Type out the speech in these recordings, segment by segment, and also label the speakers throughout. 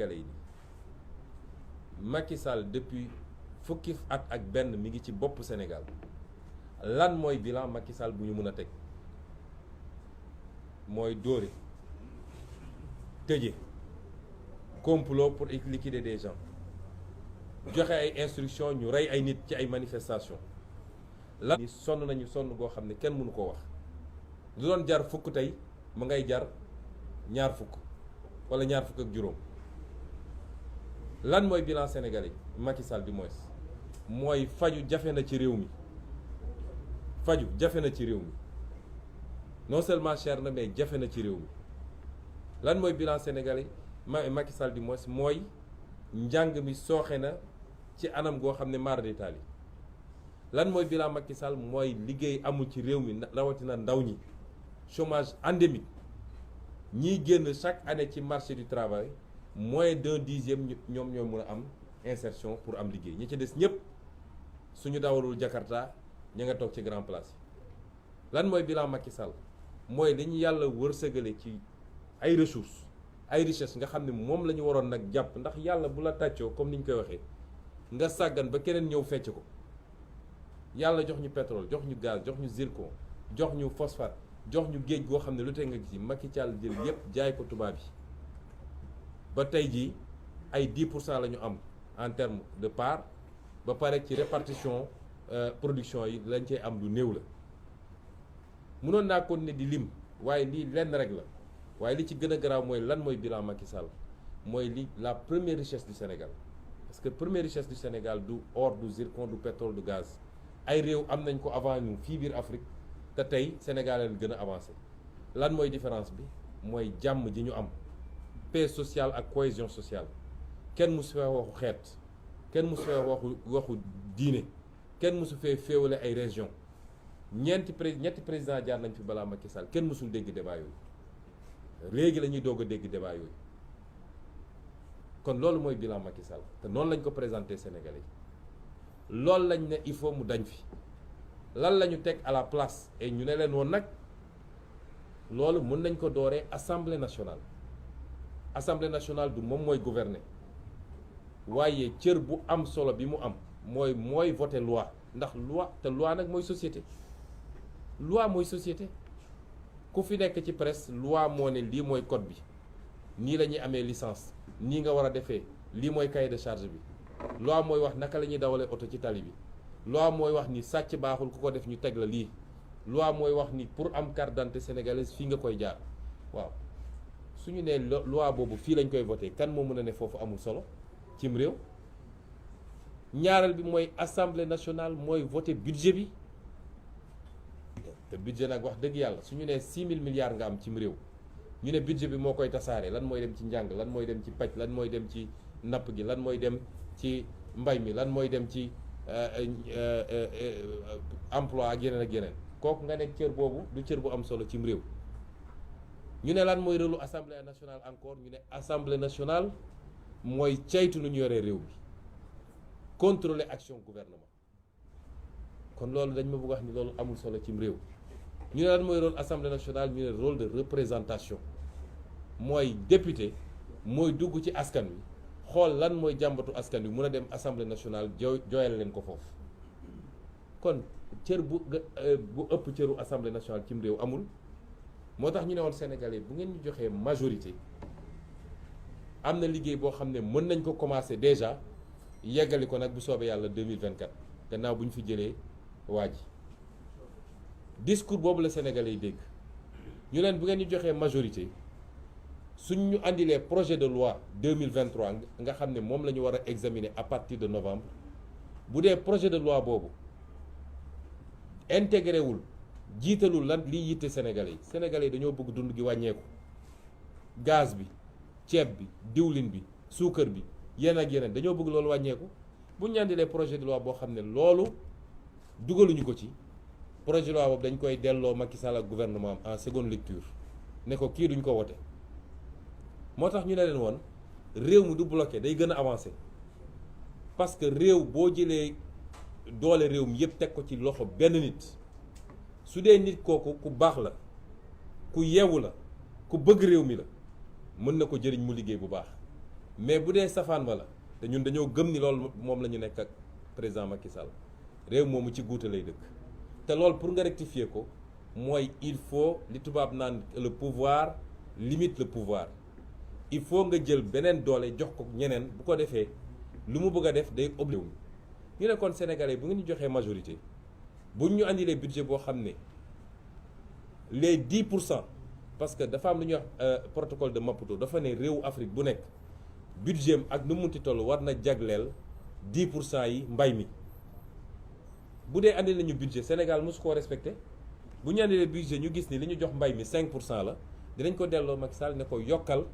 Speaker 1: Sénégalais yi Macky Sall depuis fukki at ak benn mi ngi ci bopp Sénégal lan mooy bilan Macky Sall bu ñu mën a teg mooy dóore tëje complot pour liquider des gens joxe ay instructions ñu rey ay nit ci ay manifestations lan ni sonn nañu sonn goo xam ne kenn mënu koo wax lu doon jar fukk tey mu ngay jar ñaar fukk wala ñaar fukk ak juróom lan mooy bilan sénégalais Macky Sall du moins mooy faju jafe na ci réew mi faju jafe na ci réew mi non seulement cher na mais jafe na ci réew mi lan mooy bilan sénégalais Macky Sall du moins mooy njàng mi sooxe na ci anam goo xam ne mara détail yi lan mooy bilan Macky Sall mooy liggéey amul ci réew mi rawatina ndaw ñi chômage endémique ñiy génn chaque année ci marché du travail moins d'1/10 ñoom ñoo mën a am insertion pour am liggéey ñi ci des ñëpp suñu dawalul Jakarta ña nga toog ci grand place yi lan mooy bilan Macky Sall mooy li ñu yàlla wërsëgale ci ay ressources ay richesse nga xam ne moom la ñu waroon nag jàpp ndax yàlla bu la tàccoo comme ni ñu koy waxee nga sàggan ba keneen ñëw fecc ko yàlla jox ñu pétrole jox ñu gaz jox ñu zircon jox ñu phosphate jox ñu géej goo xam ne lu tee nga gis Macky Sall jël yépp jaay ko tubaab yi ba tey jii ay 10% la ñu am en terme de part ba pare ci répartition production yi lañ cey am lu néew la mënoon naa continuer di lim waaye lii lenn rek la waaye li ci gën a garaaw mooy lan mooy bilan Macky Sall mooy li la première richesse du Sénégal parce que première richesse du Sénégal du or du zircon du pétrole du gaz ay réew am nañ ko avant ñu fii biir Afrique te tey Sénégal leen gën a avancé lan mooy différence bi mooy jàmm ji ñu am paix sociale ak cohésion sociale kenn musu fee waxu xeet kenn musu fee waxu diine kenn musu fee féewale ay région ñetti président jaar nañ fi balaa Macky Sall kenn musul dégg débat yooyu léegi la ñuy doog a dégg débat yooyu kon loolu mooy bilan Macky Sall te noonu lañ ko présenté Sénégalais yi loolu lañ ne il faut mu dañ fi lan la ñu teg à la place et ñu ne leen woon nag loolu mën nañ ko dooree assemblée nationale du moom mooy gouverner waaye cër bu am solo bi mu am mooy voter loi ndax loi nag mooy société ku fi nekk ci presse loi moo ne lii mooy code bi nii la ñuy amee licence nii nga war a defee lii mooy cahier de charge bi loi mooy wax naka la ñuy dawalee oto ci tali bi loi mooy wax ni sàcc baaxul ku ko def ñu teg la lii loi mooy wax ni pour am carte d'identité sénégalaise fii nga koy jaar waaw suñu nee loi boobu fii lañ koy voté kan moo mën a ne foofu amul solo cim réew ñaareel bi mooy assemblée nationale mooy voté budget bi te budget nag wax dëgg yàlla suñu nee 6000 milliards nga am cim réew ñu ne budget bi moo koy tasaare lan mooy dem ci njàng lan mooy dem ci paj lan mooy dem ci napp gi lan mooy dem ci mbay mi lan mooy dem ci emploi ak yeneen kooku nga nekk cër boobu du cër bu am solo cim réew ñu ne lan mooy rôlu assemblée nationale encore ñu ne assemblée nationale mooy caytu nu ñu yoree réew bi contrôler action gouvernement kon loolu dañ ma bëgg wax ni loolu amul solo cim réew ñu ne lan mooy rôle assemblée nationale ñu ne rôle de représentation mooy député mooy dugg ci askan wi xool lan mooy jàmbatu askan wi mun a dem assemblée nationale jooyal leen ko foofu kon cër bu ëpp cëru assemblée nationale cim réew amul moo tax ñu ne woon Sénégalais bu ngeen ñu joxee majorité am na liggéey boo xam ne mën nañ ko commencer déjà yeggali ko nag bu soobee yàlla 2024 gannaaw bu ñu fi jëlee waa ji discours boobu la Sénégalais yi dégg ñu leen bu ngeen ñu joxee majorité suñ ñu andilee projet de loi 2023 nga xam ne moom la ñu war a examiner à partir de novembre bu dee projet de loi boobu intégré wul jiitalul lan liy yitte Sénégalais yi dañoo bëgg dund gi wàññeeku gaz bi ceeb bi diwlin bi suukar bi yeneen dañoo bëgg loolu wàññeeku bu ñu andilee projet de loi boo xam ne loolu dugaluñu ko ci projet de loi boobu dañ koy delloo Macky Sall ak gouvernement am en seconde lecture ne ko kii duñ ko wote moo tax ñu ne leen woon réew mi du bloqué day gën a avancé parce que réew boo jëlee doole réew mi yëpp teg ko ci loxo benn nit su dee nit kooku ku baax la ku yeewu la ku bëgg réew mi la mën na ko jëriñ mu liggéey bu baax mais bu dee safaan wala te ñun dañoo gëm ni loolu moom la ñu nekk ak président Macky Sall réew moomu ci guute lay dëkk te loolu pour nga rectifier ko mooy il faut li tubaab naan le pouvoir limite le pouvoir il faut nga jël beneen doole jox ko ñeneen bu ko defee lu mu bëgg a def day obligé ñu ne kon sénégalais bu ngeen ñu joxee majorité buñ ñu andilee budget boo xam ne les 10% parce que dafa am lu ñuy wax protocole de Maputo dafa ne réewu Afrique bu nekk budget am ak nu mu munti toll war na jagleel 10% yi mbay mi bu dee andi lañu budget Sénégal mosu koo respecté bu ñu andilee budget ñu gis ni li ñu jox mbay mi 5% la dinañ ko delloo Macky Sall ne ko yokkal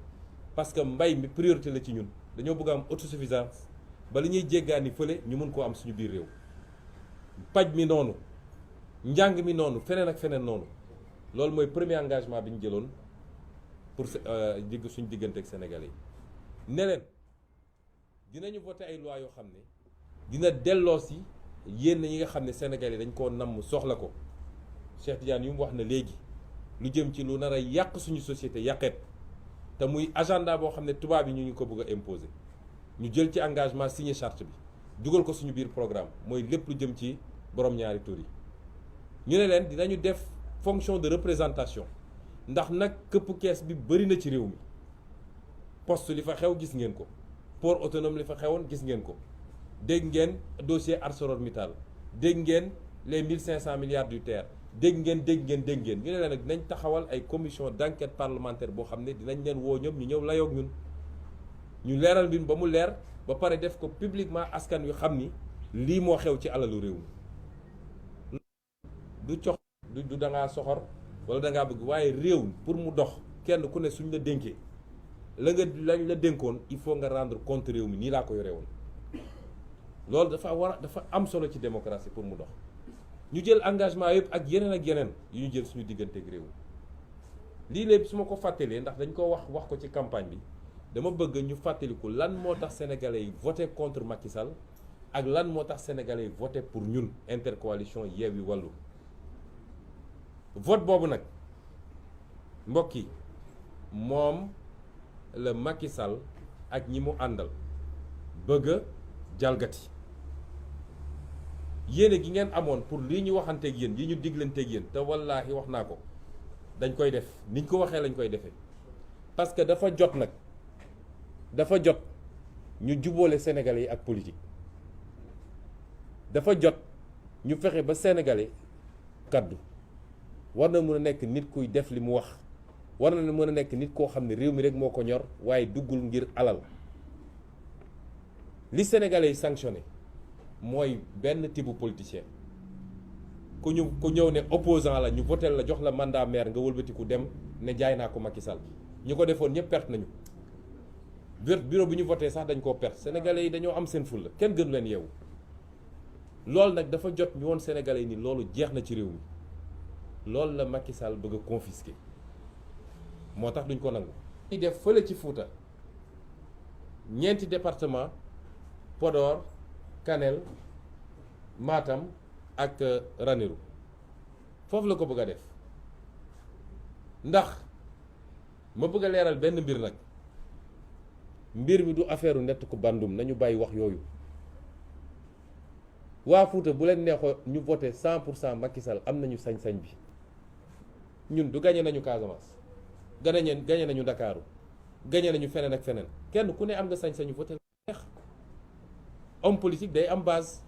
Speaker 1: parce que mbay mi priorité la ci ñun dañoo bëgg a am autosuffisance ba li ñuy jéggaani fële ñu mun koo am suñu biir réew paj mi noonu njàng mi noonu feneen ak feneen noonu loolu mooy premier engagement bi ñu jëloon pour suñu diggante ak Sénégalais yi ne leen dinañu voté ay loi yoo xam ne dina delloo si yéen ñi nga xam ne Sénégalais yi dañ koo namm soxla ko Cheikh Tidiane yu mu wax na léegi lu jëm ci lu nar a yàq suñu société yàqeet te muy agenda boo xam ne tubaab yi ñu ngi ko bëgg a imposer ñu jël ci engagement signé charte bi dugal ko suñu biir programme mooy lépp lu jëm ci borom ñaari tur yi ñu ne leen dinañu def fonction de représentation ndax nag këpp kees bi bëri na ci réew mi poste li fa xew gis ngeen ko port autonome li fa xewoon gis ngeen ko dégg ngeen dossier ArcelorMittal dégg ngeen les 1500 milliards du TER dégg ngeen ñu ne leen nag dinañ taxawal ay commission d'enquête parlementaire boo xam ne dinañ leen woo ñoom ñu ñëw layoog ñun ñu leeral mbir ba mu leer ba pare def ko publiquement askan wi xam ni lii moo xew ci alalu réew mi du cox du da ngaa soxor wala da ngaa bëgg waaye réew pour mu dox kenn ku ne suñ la dénkee lañ la dénkoon il faut nga rendre compte réew mi nii laa ko yore woon loolu dafa am solo ci démocratie pour mu dox ñu jël engagement yëpp ak yeneen yu ñu jël suñu diggante ak réew lii lépp su ma ko fàttalee ndax dañ ko wax ko ci campagne bi dama bëgg ñu fàttaliku lan moo tax sénégalais yi voté contre Macky Sall ak lan moo tax sénégalais yi voté pour ñun intercoalition Yewwi Wallu vote boobu nag mbokk yi moom la Macky Sall ak ñi mu àndal bëgg a jalgati yéene gi ngeen amoon pour lii ñu waxanteeg yéen yi ñu diglanteeg yéen te wallaahi wax naa ko dañ koy def niñ ko waxee lañ koy defee parce que dafa jot nag dafa jot ñu jubóole sénégalais yi ak politique dafa jot ñu fexe ba sénégalais kaddu war na mën a nekk nit kuy def li mu wax war na mën a nekk nit koo xam ne réew mi rek moo ko ñor waaye duggul ngir alal li sénégalais yi sanctionné mooy benn type politicien ku ñëw ne opposant la ñu votel la jox la mandat maire nga wëlbatiku dem ne jaay naa ko Macky Sall ñu ko defoon ñëpp perte nañu bureau bi ñu voté sax dañ koo perte sénégalais yi dañoo am seen fulla kenn gënu leen yeewu loolu nag dafa jot ñu woon sénégalais yi ni loolu jeex na ci réew mi loolu la Macky Sall bëgg a confisquer moo tax duñ ko nangu. ñuy def fële ci Fouta ñeenti département Podor Kanel Matam ak Ranérou foofu la ko bëgg a def ndax ma bëgg a leeral benn mbir nag mbir mi du affaire nett ku bandum nañu bàyyi wax yooyu waa Fouta bu leen neexoo ñu voté 100% Macky Sall am nañu sañ-sañ bi ñun du gagné nañu Casamance gagné nañu Ndakaaru gagné nañu feneen ak feneen kenn ku ne am nga sañ-sañu voté neex homme politique day am base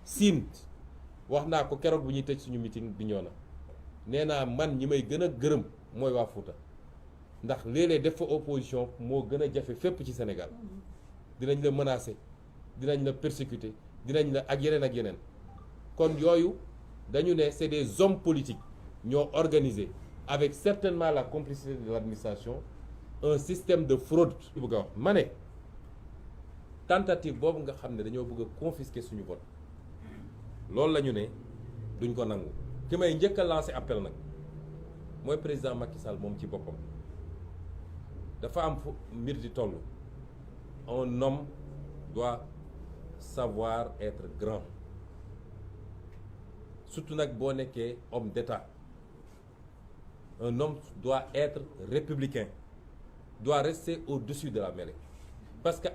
Speaker 1: siin wax naa ko keroog bu ñuy tëj suñu meeting bi ñoo na nee naa man ñi may gën a gërëm mooy waa Fouta ndax léeg-léeg def fa opposition moo gën a jafe fépp ci Sénégal dinañ la menacer dinañ la persécuter dinañ la ak yeneen kon yooyu dañu ne c'est des hommes politiques ñoo organisé avec certainement la complicité de l'administration un système de fraude bëgg a wax ma ne tentative boobu nga xam ne dañoo bëgg a confisquer suñu vote loolu la ñu ne duñ ko nangu ki may njëkk a lancer appel nag mooy président Macky Sall moom ci boppam dafa am fu mbir di toll un homme doit savoir être grand surtout nag boo nekkee homme d'État un homme doit être républicain doit rester au-dessus de la mêlée parce que